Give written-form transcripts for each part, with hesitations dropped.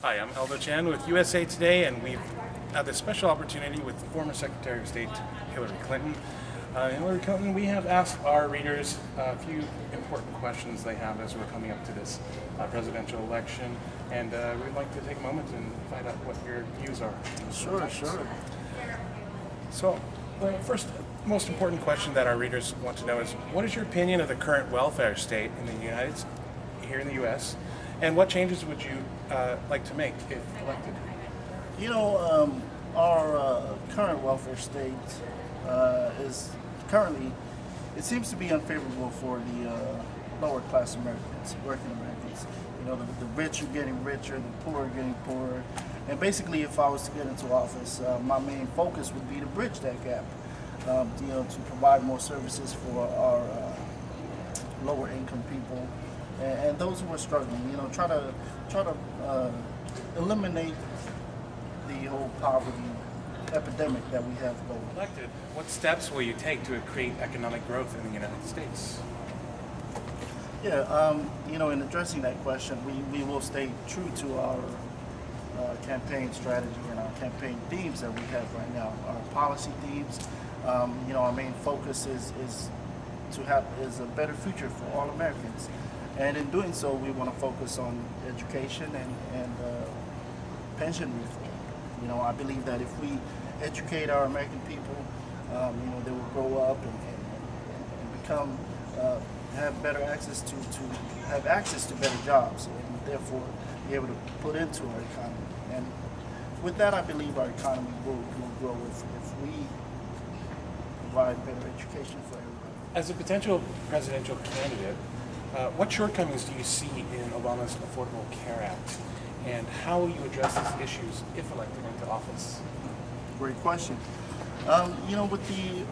Hi, I'm Eldo Chan with USA Today, and we've had this special opportunity with former Secretary of State Hillary Clinton. Hillary Clinton, we have asked our readers a few important questions they have as we're coming up to this presidential election, and we'd like to take a moment and find out what your views are. Sure. So, the first most important question that our readers want to know is, what is your opinion of the current welfare state in the here in the U.S., and what changes would you like to make if elected? Our current welfare state is currently, it seems to be unfavorable for the lower class Americans, working Americans. The rich are getting richer, the poor are getting poorer. And basically, if I was to get into office, my main focus would be to bridge that gap, to provide more services for our lower income people and those who are struggling. Try to eliminate the whole poverty epidemic that we have going. Elected, what steps will you take to create economic growth in the United States? Yeah, in addressing that question, we will stay true to our campaign strategy and our campaign themes that we have right now, our policy themes. Our main focus is a better future for all Americans. And in doing so, we want to focus on education and pension reform. I believe that if we educate our American people, they will grow up and become, have better access have access to better jobs, and therefore be able to put into our economy. And with that, I believe our economy will grow if we provide better education for everybody. As a potential presidential candidate, what shortcomings do you see in Obama's Affordable Care Act, and how will you address these issues if elected into office? Great question. With the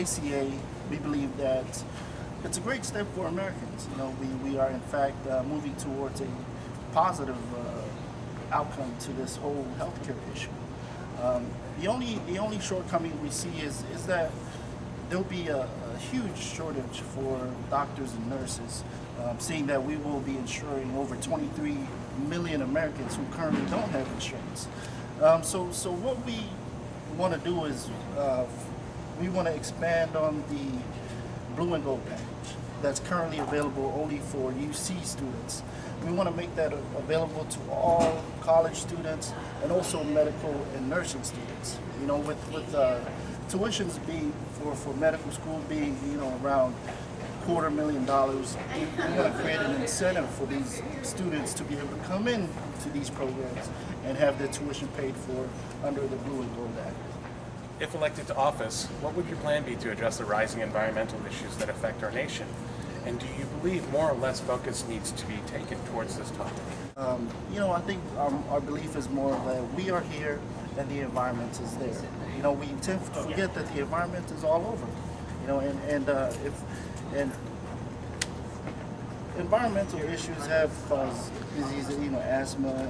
ACA, we believe that it's a great step for Americans. We are in fact moving towards a positive outcome to this whole healthcare issue. The only shortcoming we see is that there'll be a huge shortage for doctors and nurses, seeing that we will be insuring over 23 million Americans who currently don't have insurance. So what we want to do is we want to expand on the Blue and Gold package that's currently available only for UC students. We want to make that available to all college students and also medical and nursing students. With tuitions being for medical school being around $250,000, we want to create an incentive for these students to be able to come in to these programs and have their tuition paid for under the Blue and Gold Act. If elected to office, what would your plan be to address the rising environmental issues that affect our nation? And do you believe more or less focus needs to be taken towards this topic? I think our belief is more that we are here and the environment is there. We tend to forget that the environment is all over. And environmental issues have caused diseases, asthma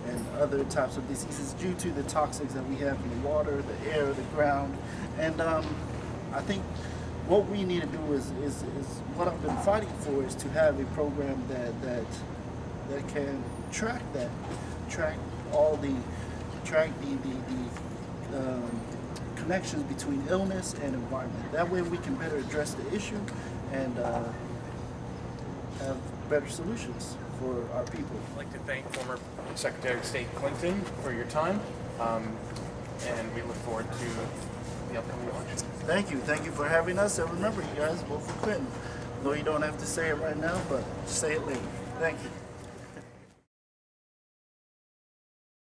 and other types of diseases due to the toxics that we have in the water, the air, the ground. And I think what we need to do is what I've been fighting for is to have a program that can track the connections between illness and environment. That way we can better address the issue and have better solutions for our people. I'd like to thank former Secretary of State Clinton for your time, and we look forward to the upcoming election. Thank you for having us, and remember, you guys, vote for Clinton. Though you don't have to say it right now, but say it later. Thank you.